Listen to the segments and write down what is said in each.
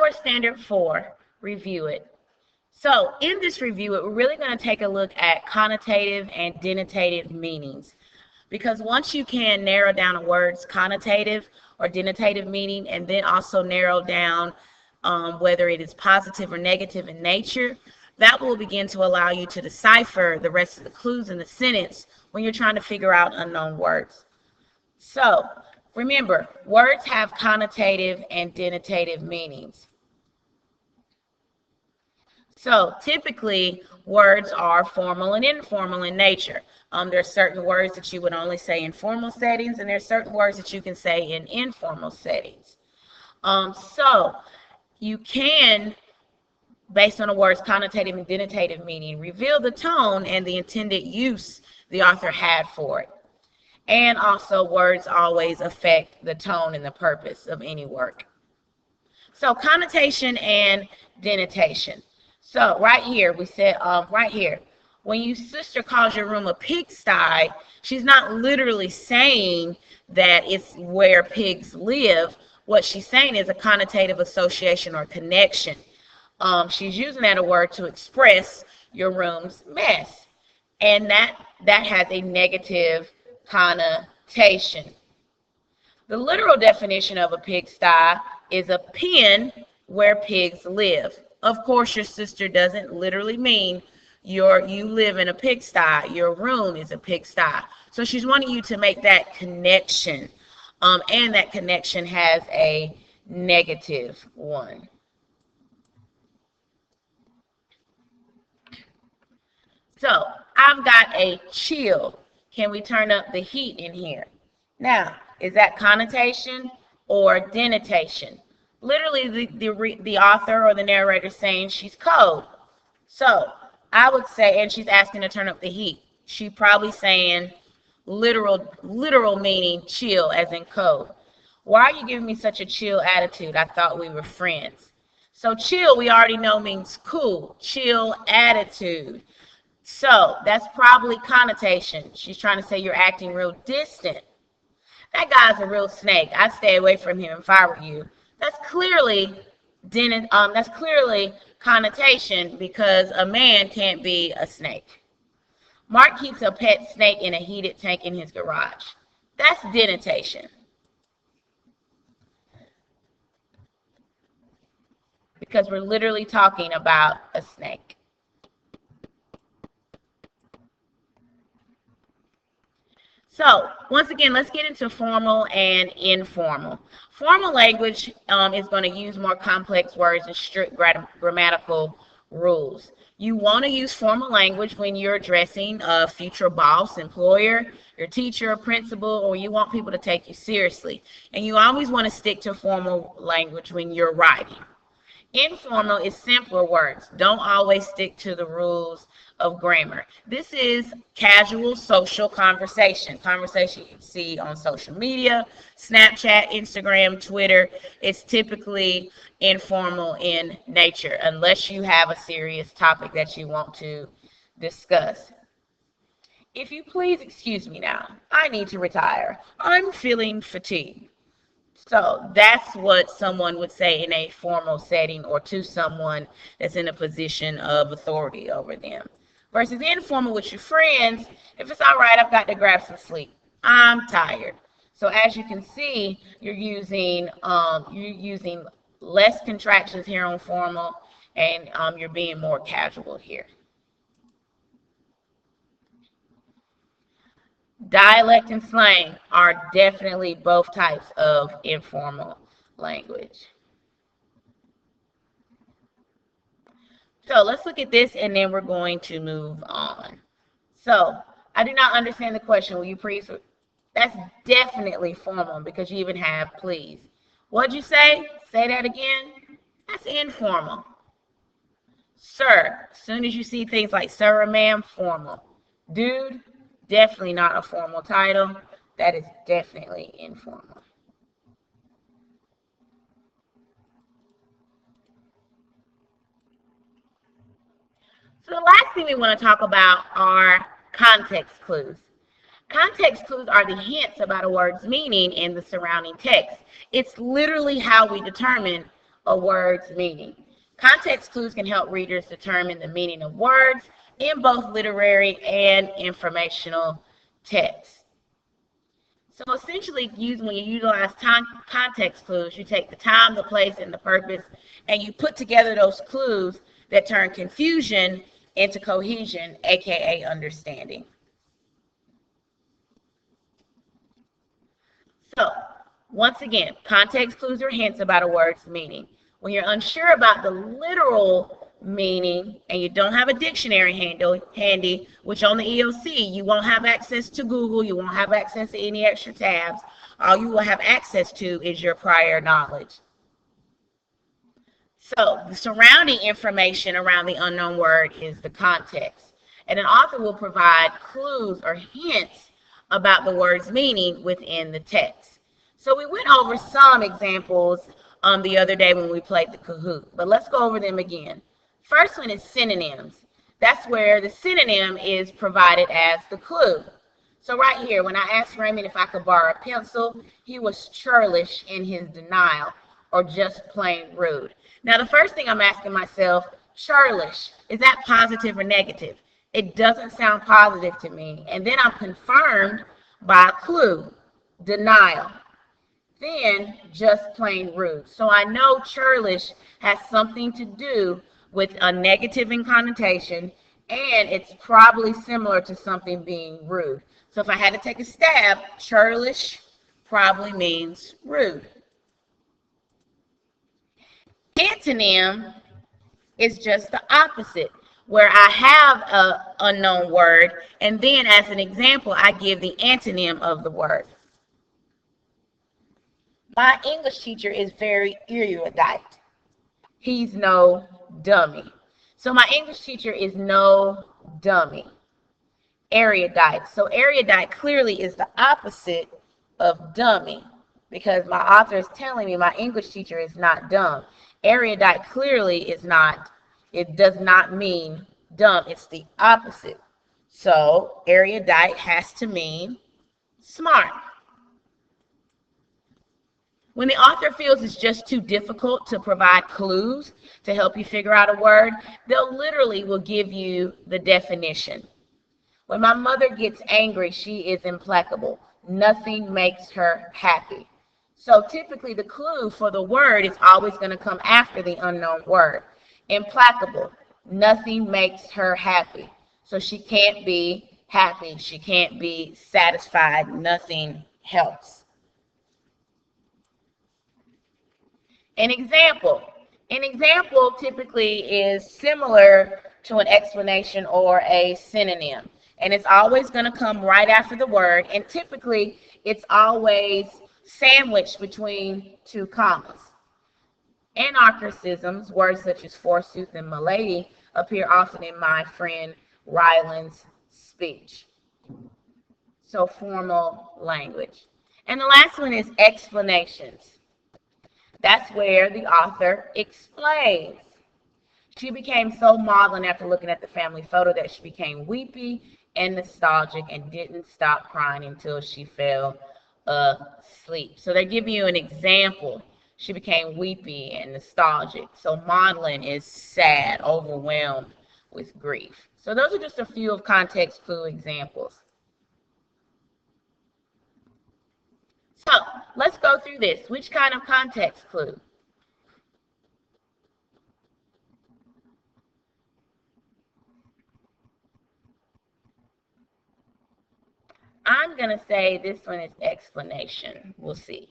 our standard 4, review it. So in this review, we're really going to take a look at connotative and denotative meanings. Because once you can narrow down a word's connotative or denotative meaning, and then also narrow down whether it is positive or negative in nature, that will begin to allow you to decipher the rest of the clues in the sentence when you're trying to figure out unknown words. So remember, words have connotative and denotative meanings. So typically, words are formal and informal in nature. There are certain words that you would only say in formal settings, and there are certain words that you can say in informal settings. So you can, based on a word's connotative and denotative meaning, reveal the tone and the intended use the author had for it. And also, words always affect the tone and the purpose of any work. So connotation and denotation. So right here, we said, right here, when your sister calls your room a pigsty, she's not literally saying that it's where pigs live. What she's saying is a connotative association or connection. She's using that word to express your room's mess. And that has a negative connotation. The literal definition of a pigsty is a pen where pigs live. Of course, your sister doesn't literally mean you live in a pigsty. Your room is a pigsty. So she's wanting you to make that connection. And that connection has a negative one. So I've got a chill. Can we turn up the heat in here? Now, is that connotation or denotation? Literally, the author or the narrator saying she's cold. So I would say, and she's asking to turn up the heat. She probably saying literal meaning chill as in cold. Why are you giving me such a chill attitude? I thought we were friends. So chill, we already know means cool. Chill attitude. So that's probably connotation. She's trying to say you're acting real distant. That guy's a real snake. I'd stay away from him if I were you. That's clearly connotation, because a man can't be a snake. Mark keeps a pet snake in a heated tank in his garage. That's denotation. Because we're literally talking about a snake. So once again, let's get into formal and informal. Formal language is going to use more complex words and strict grammatical rules. You want to use formal language when you're addressing a future boss, employer, your teacher, or principal, or you want people to take you seriously. And you always want to stick to formal language when you're writing. Informal is simpler words. Don't always stick to the rules of grammar. This is casual social conversation. Conversation you see on social media, Snapchat, Instagram, Twitter. It's typically informal in nature, unless you have a serious topic that you want to discuss. If you please excuse me now, I need to retire. I'm feeling fatigued. So that's what someone would say in a formal setting or to someone that's in a position of authority over them. Versus informal with your friends, if it's all right, I've got to grab some sleep. I'm tired. So as you can see, you're using less contractions here on formal, and you're being more casual here. Dialect and slang are definitely both types of informal language. So let's look at this, and then we're going to move on. So I do not understand the question. Will you please? That's definitely formal, because you even have please. What'd you say? Say that again. That's informal. Sir, as soon as you see things like sir or ma'am, formal. Dude, definitely not a formal title. That is definitely informal. So the last thing we want to talk about are context clues. Context clues are the hints about a word's meaning in the surrounding text. It's literally how we determine a word's meaning. Context clues can help readers determine the meaning of words in both literary and informational texts. So essentially, when you utilize context clues, you take the time, the place, and the purpose, and you put together those clues that turn confusion into cohesion, aka understanding. So, once again, context clues are hints about a word's meaning. When you're unsure about the literal meaning and you don't have a dictionary handy, which on the EOC, you won't have access to Google, you won't have access to any extra tabs. All you will have access to is your prior knowledge. So, the surrounding information around the unknown word is the context. And an author will provide clues or hints about the word's meaning within the text. So we went over some examples the other day when we played the Kahoot, but let's go over them again. First one is synonyms. That's where the synonym is provided as the clue. So right here, when I asked Raymond if I could borrow a pencil, he was churlish in his denial, or just plain rude. Now the first thing I'm asking myself, churlish, is that positive or negative? It doesn't sound positive to me. And then I'm confirmed by a clue, denial. Then just plain rude. So I know churlish has something to do with a negative in connotation, and it's probably similar to something being rude. So if I had to take a stab, churlish probably means rude. Antonym is just the opposite, where I have an unknown word, and then as an example, I give the antonym of the word. My English teacher is very erudite. He's no dummy. So my English teacher is no dummy. Erudite. So erudite clearly is the opposite of dummy, because my author is telling me my English teacher is not dumb. Erudite clearly is not, it does not mean dumb. It's the opposite. So erudite has to mean smart. When the author feels it's just too difficult to provide clues to help you figure out a word, they'll literally will give you the definition. When my mother gets angry, she is implacable. Nothing makes her happy. So typically the clue for the word is always going to come after the unknown word. Implacable. Nothing makes her happy. So she can't be happy. She can't be satisfied. Nothing helps. An example. An example typically is similar to an explanation or a synonym. And it's always going to come right after the word. And typically, it's always sandwiched between two commas. Anarchisms, words such as forsooth and milady, appear often in my friend Ryland's speech. So formal language. And the last one is explanations. That's where the author explains. She became so maudlin after looking at the family photo that she became weepy and nostalgic and didn't stop crying until she fell asleep. So they're giving you an example. She became weepy and nostalgic. So maudlin is sad, overwhelmed with grief. So those are just a few of context clue examples. So let's go through this. Which kind of context clue? I'm going to say this one is explanation. We'll see.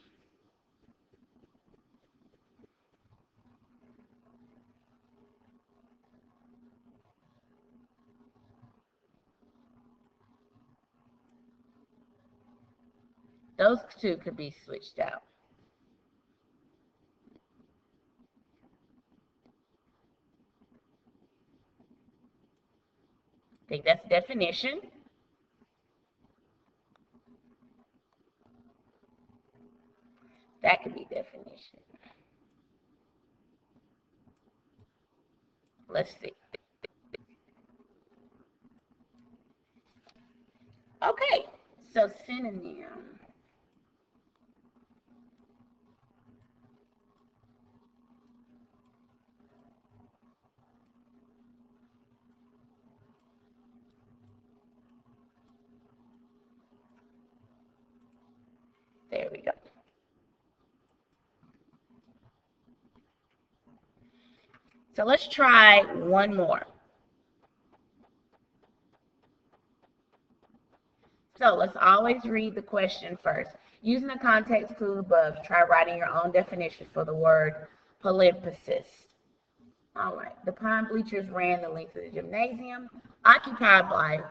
Those two could be switched out. I think that's definition. That could be definition. Let's see. Okay, so synonym. So let's try one more. So let's always read the question first. Using the context clue above, try writing your own definition for the word palimpsest. All right. The pine bleachers ran the length of the gymnasium, occupied by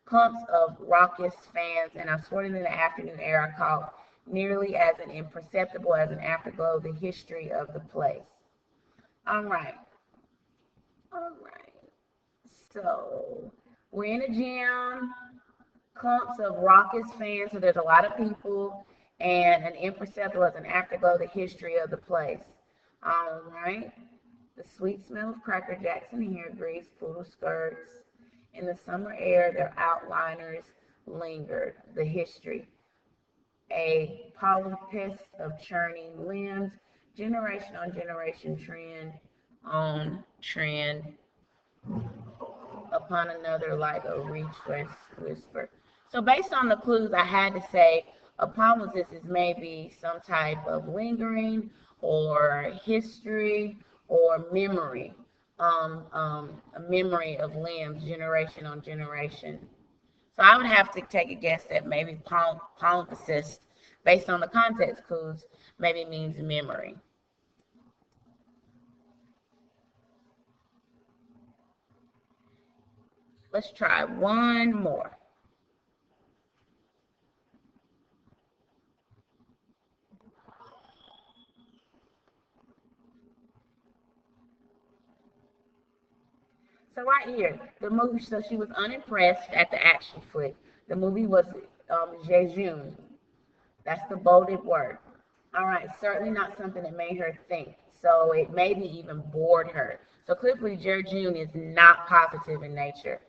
clumps of raucous fans, and I swear in the afternoon air I caught nearly as an imperceptible as an afterglow the history of the place. All right. All right. So we're in a gym, clumps of raucous fans, so there's a lot of people, and an imperceptible as an afterglow the history of the place. All right. The sweet smell of Cracker Jacks and hair grease, poodle skirts. In the summer air, their outliners lingered. The history. A palimpsest of churning limbs, generation on generation, trend on trend, upon another like a reach whisper. So based on the clues, I had to say a palimpsest is maybe some type of lingering or history or memory, a memory of limbs, generation on generation. So I would have to take a guess that maybe palimpsest, based on the context clues, maybe means memory. Let's try one more. So right here, the movie, so she was unimpressed at the action flick. The movie was Jejun. That's the bolded word. All right, certainly not something that made her think. So it maybe even bored her. So clearly, Jejun is not positive in nature.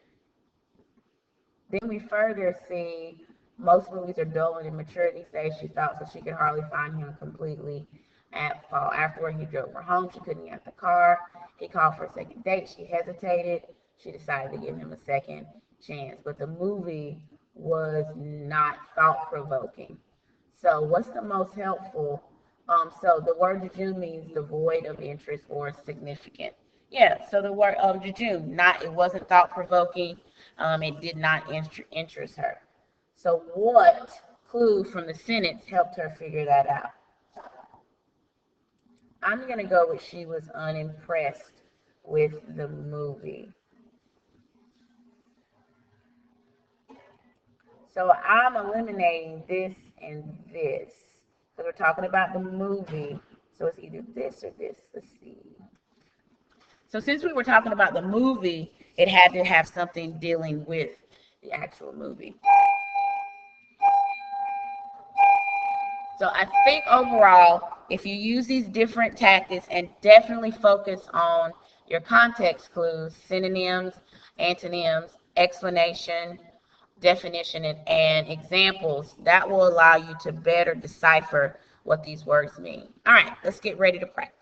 Then we further see most movies are dull in the maturity stage, she thought, so she could hardly find him completely at fault. Afterward, he drove her home. She couldn't get the car. He called for a second date. She hesitated. She decided to give him a second chance. But the movie was not thought-provoking. So what's the most helpful? So the word jejun means devoid of interest or significant. Yeah, so the word jejun, not, it wasn't thought-provoking. It did not interest her. So what clue from the sentence helped her figure that out? I'm going to go with she was unimpressed with the movie. So I'm eliminating this and this. So we're talking about the movie. So it's either this or this. Let's see. So since we were talking about the movie, it had to have something dealing with the actual movie. So I think overall, if you use these different tactics and definitely focus on your context clues, synonyms, antonyms, explanation, definition, and examples, that will allow you to better decipher what these words mean. All right, let's get ready to practice.